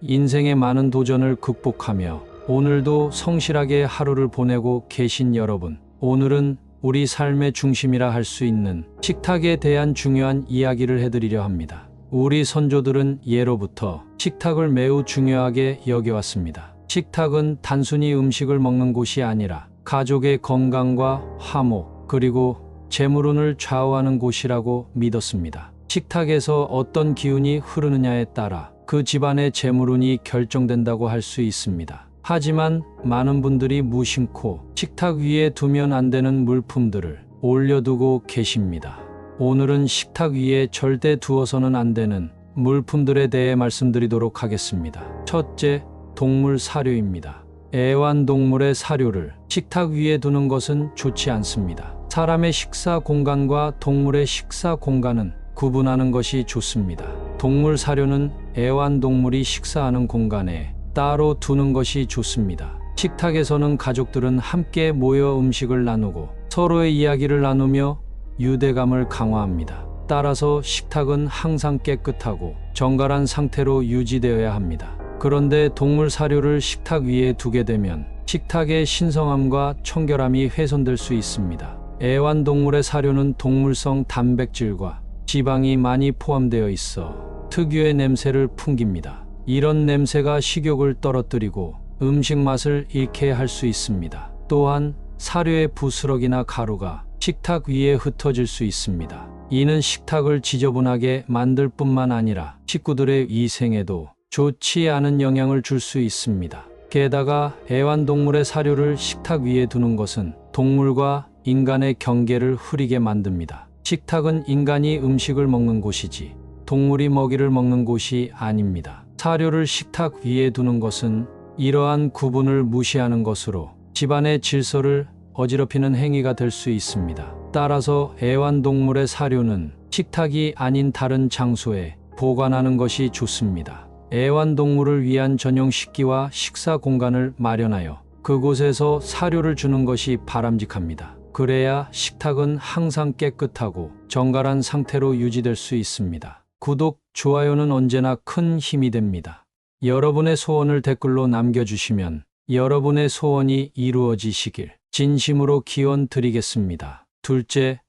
인생의 많은 도전을 극복하며 오늘도 성실하게 하루를 보내고 계신 여러분, 오늘은 우리 삶의 중심이라 할 수 있는 식탁에 대한 중요한 이야기를 해드리려 합니다. 우리 선조들은 예로부터 식탁을 매우 중요하게 여겨왔습니다. 식탁은 단순히 음식을 먹는 곳이 아니라 가족의 건강과 화목, 그리고 재물운을 좌우하는 곳이라고 믿었습니다. 식탁에서 어떤 기운이 흐르느냐에 따라 그 집안의 재물운이 결정된다고 할 수 있습니다. 하지만 많은 분들이 무심코 식탁 위에 두면 안 되는 물품들을 올려두고 계십니다. 오늘은 식탁 위에 절대 두어서는 안 되는 물품들에 대해 말씀드리도록 하겠습니다. 첫째, 동물 사료입니다. 애완동물의 사료를 식탁 위에 두는 것은 좋지 않습니다. 사람의 식사 공간과 동물의 식사 공간은 구분하는 것이 좋습니다. 동물 사료는 애완동물이 식사하는 공간에 따로 두는 것이 좋습니다. 식탁에서는 가족들은 함께 모여 음식을 나누고 서로의 이야기를 나누며 유대감을 강화합니다. 따라서 식탁은 항상 깨끗하고 정갈한 상태로 유지되어야 합니다. 그런데 동물 사료를 식탁 위에 두게 되면 식탁의 신성함과 청결함이 훼손될 수 있습니다. 애완동물의 사료는 동물성 단백질과 지방이 많이 포함되어 있어 특유의 냄새를 풍깁니다. 이런 냄새가 식욕을 떨어뜨리고 음식 맛을 잃게 할 수 있습니다. 또한 사료의 부스러기나 가루가 식탁 위에 흩어질 수 있습니다. 이는 식탁을 지저분하게 만들 뿐만 아니라 식구들의 위생에도 좋지 않은 영향을 줄 수 있습니다. 게다가 애완동물의 사료를 식탁 위에 두는 것은 동물과 인간의 경계를 흐리게 만듭니다. 식탁은 인간이 음식을 먹는 곳이지 동물이 먹이를 먹는 곳이 아닙니다. 사료를 식탁 위에 두는 것은 이러한 구분을 무시하는 것으로 집안의 질서를 어지럽히는 행위가 될 수 있습니다. 따라서 애완동물의 사료는 식탁이 아닌 다른 장소에 보관하는 것이 좋습니다. 애완동물을 위한 전용 식기와 식사 공간을 마련하여 그곳에서 사료를 주는 것이 바람직합니다. 그래야 식탁은 항상 깨끗하고 정갈한 상태로 유지될 수 있습니다. 구독, 좋아요는 언제나 큰 힘이 됩니다. 여러분의 소원을 댓글로 남겨주시면 여러분의 소원이 이루어지시길 진심으로 기원 드리겠습니다. 둘째,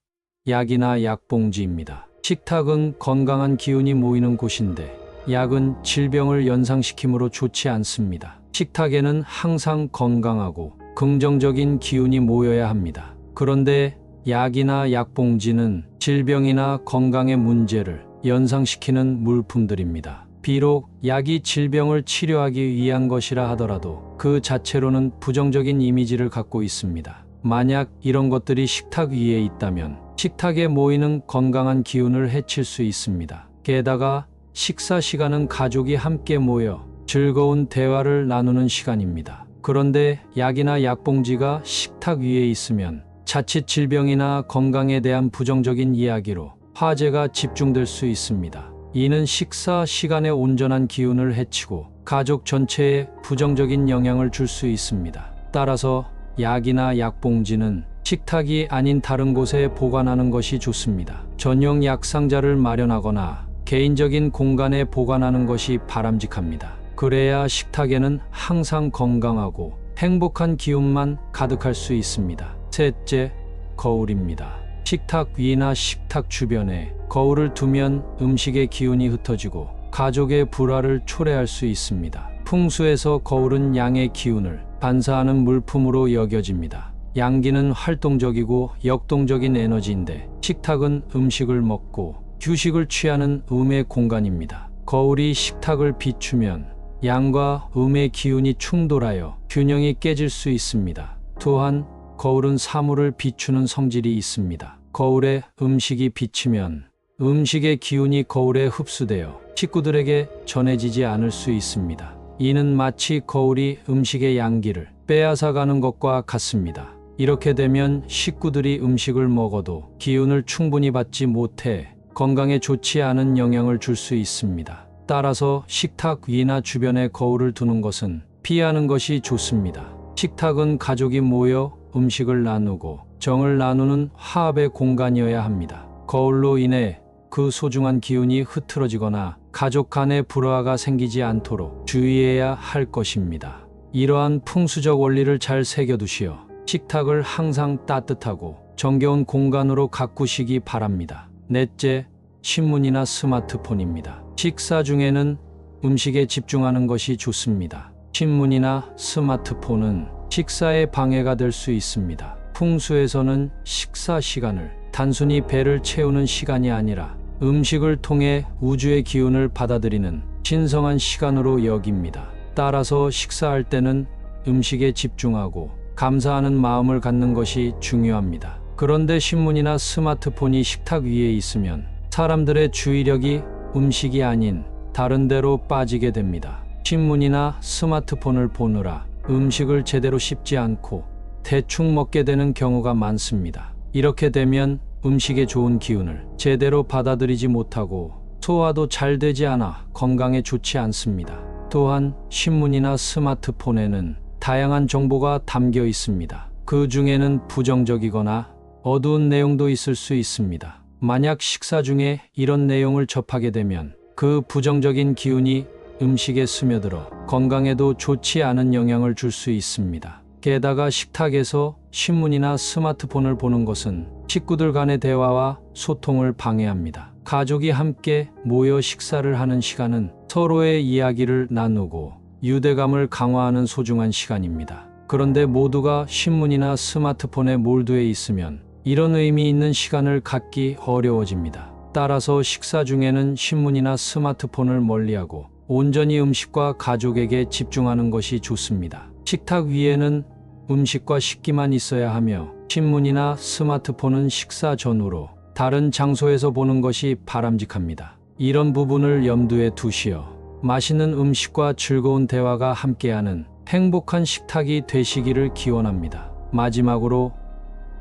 약이나 약봉지입니다. 식탁은 건강한 기운이 모이는 곳인데 약은 질병을 연상시키므로 좋지 않습니다. 식탁에는 항상 건강하고 긍정적인 기운이 모여야 합니다. 그런데 약이나 약봉지는 질병이나 건강의 문제를 연상시키는 물품들입니다. 비록 약이 질병을 치료하기 위한 것이라 하더라도 그 자체로는 부정적인 이미지를 갖고 있습니다. 만약 이런 것들이 식탁 위에 있다면 식탁에 모이는 건강한 기운을 해칠 수 있습니다. 게다가 식사 시간은 가족이 함께 모여 즐거운 대화를 나누는 시간입니다. 그런데 약이나 약봉지가 식탁 위에 있으면 자칫 질병이나 건강에 대한 부정적인 이야기로 화제가 집중될 수 있습니다. 이는 식사 시간의 온전한 기운을 해치고 가족 전체에 부정적인 영향을 줄 수 있습니다. 따라서 약이나 약봉지는 식탁이 아닌 다른 곳에 보관하는 것이 좋습니다. 전용 약상자를 마련하거나 개인적인 공간에 보관하는 것이 바람직합니다. 그래야 식탁에는 항상 건강하고 행복한 기운만 가득할 수 있습니다. 셋째, 거울입니다. 식탁 위나 식탁 주변에 거울을 두면 음식의 기운이 흩어지고 가족의 불화를 초래할 수 있습니다. 풍수에서 거울은 양의 기운을 반사하는 물품으로 여겨집니다. 양기는 활동적이고 역동적인 에너지인데 식탁은 음식을 먹고 휴식을 취하는 음의 공간입니다. 거울이 식탁을 비추면 양과 음의 기운이 충돌하여 균형이 깨질 수 있습니다. 또한 거울은 사물을 비추는 성질이 있습니다. 거울에 음식이 비치면 음식의 기운이 거울에 흡수되어 식구들에게 전해지지 않을 수 있습니다. 이는 마치 거울이 음식의 양기를 빼앗아가는 것과 같습니다. 이렇게 되면 식구들이 음식을 먹어도 기운을 충분히 받지 못해 건강에 좋지 않은 영향을 줄 수 있습니다. 따라서 식탁 위나 주변에 거울을 두는 것은 피하는 것이 좋습니다. 식탁은 가족이 모여 음식을 나누고 정을 나누는 화합의 공간이어야 합니다. 거울로 인해 그 소중한 기운이 흐트러지거나 가족 간의 불화가 생기지 않도록 주의해야 할 것입니다. 이러한 풍수적 원리를 잘 새겨두시어 식탁을 항상 따뜻하고 정겨운 공간으로 가꾸시기 바랍니다. 넷째, 신문이나 스마트폰입니다. 식사 중에는 음식에 집중하는 것이 좋습니다. 신문이나 스마트폰은 식사에 방해가 될 수 있습니다. 풍수에서는 식사 시간을 단순히 배를 채우는 시간이 아니라 음식을 통해 우주의 기운을 받아들이는 신성한 시간으로 여깁니다. 따라서 식사할 때는 음식에 집중하고 감사하는 마음을 갖는 것이 중요합니다. 그런데 신문이나 스마트폰이 식탁 위에 있으면 사람들의 주의력이 음식이 아닌 다른 데로 빠지게 됩니다. 신문이나 스마트폰을 보느라 음식을 제대로 씹지 않고 대충 먹게 되는 경우가 많습니다. 이렇게 되면 음식의 좋은 기운을 제대로 받아들이지 못하고 소화도 잘 되지 않아 건강에 좋지 않습니다. 또한 신문이나 스마트폰에는 다양한 정보가 담겨 있습니다. 그 중에는 부정적이거나 어두운 내용도 있을 수 있습니다. 만약 식사 중에 이런 내용을 접하게 되면 그 부정적인 기운이 음식에 스며들어 건강에도 좋지 않은 영향을 줄 수 있습니다. 게다가 식탁에서 신문이나 스마트폰을 보는 것은 식구들 간의 대화와 소통을 방해합니다. 가족이 함께 모여 식사를 하는 시간은 서로의 이야기를 나누고 유대감을 강화하는 소중한 시간입니다. 그런데 모두가 신문이나 스마트폰에 몰두해 있으면 이런 의미 있는 시간을 갖기 어려워집니다. 따라서 식사 중에는 신문이나 스마트폰을 멀리하고 온전히 음식과 가족에게 집중하는 것이 좋습니다. 식탁 위에는 음식과 식기만 있어야 하며 신문이나 스마트폰은 식사 전후로 다른 장소에서 보는 것이 바람직합니다. 이런 부분을 염두에 두시어 맛있는 음식과 즐거운 대화가 함께하는 행복한 식탁이 되시기를 기원합니다. 마지막으로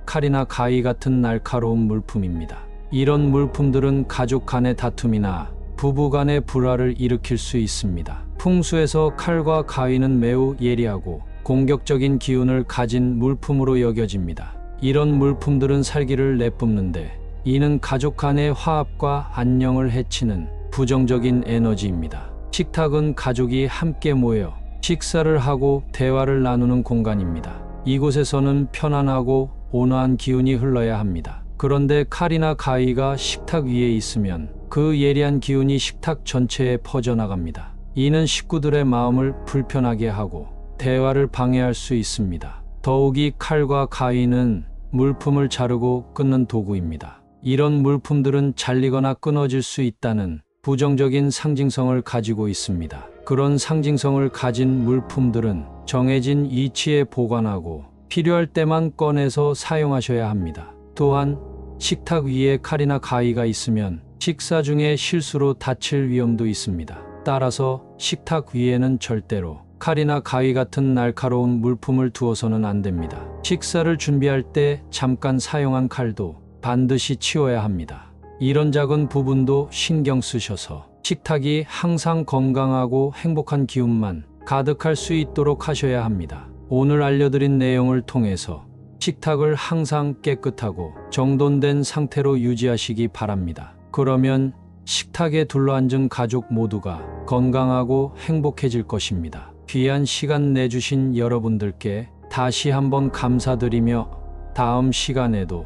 칼이나 가위 같은 날카로운 물품입니다. 이런 물품들은 가족 간의 다툼이나 부부 간의 불화를 일으킬 수 있습니다. 풍수에서 칼과 가위는 매우 예리하고 공격적인 기운을 가진 물품으로 여겨집니다. 이런 물품들은 살기를 내뿜는데 이는 가족 간의 화합과 안녕을 해치는 부정적인 에너지입니다. 식탁은 가족이 함께 모여 식사를 하고 대화를 나누는 공간입니다. 이곳에서는 편안하고 온화한 기운이 흘러야 합니다. 그런데 칼이나 가위가 식탁 위에 있으면 그 예리한 기운이 식탁 전체에 퍼져나갑니다. 이는 식구들의 마음을 불편하게 하고 대화를 방해할 수 있습니다. 더욱이 칼과 가위는 물품을 자르고 끊는 도구입니다. 이런 물품들은 잘리거나 끊어질 수 있다는 부정적인 상징성을 가지고 있습니다. 그런 상징성을 가진 물품들은 정해진 위치에 보관하고 필요할 때만 꺼내서 사용하셔야 합니다. 또한 식탁 위에 칼이나 가위가 있으면 식사 중에 실수로 다칠 위험도 있습니다. 따라서 식탁 위에는 절대로 칼이나 가위 같은 날카로운 물품을 두어서는 안 됩니다. 식사를 준비할 때 잠깐 사용한 칼도 반드시 치워야 합니다. 이런 작은 부분도 신경 쓰셔서 식탁이 항상 건강하고 행복한 기운만 가득할 수 있도록 하셔야 합니다. 오늘 알려드린 내용을 통해서 식탁을 항상 깨끗하고 정돈된 상태로 유지하시기 바랍니다. 그러면 식탁에 둘러앉은 가족 모두가 건강하고 행복해질 것입니다. 귀한 시간 내주신 여러분들께 다시 한번 감사드리며 다음 시간에도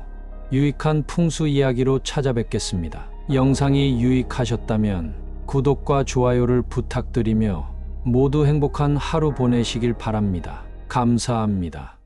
유익한 풍수 이야기로 찾아뵙겠습니다. 영상이 유익하셨다면 구독과 좋아요를 부탁드리며 모두 행복한 하루 보내시길 바랍니다. 감사합니다.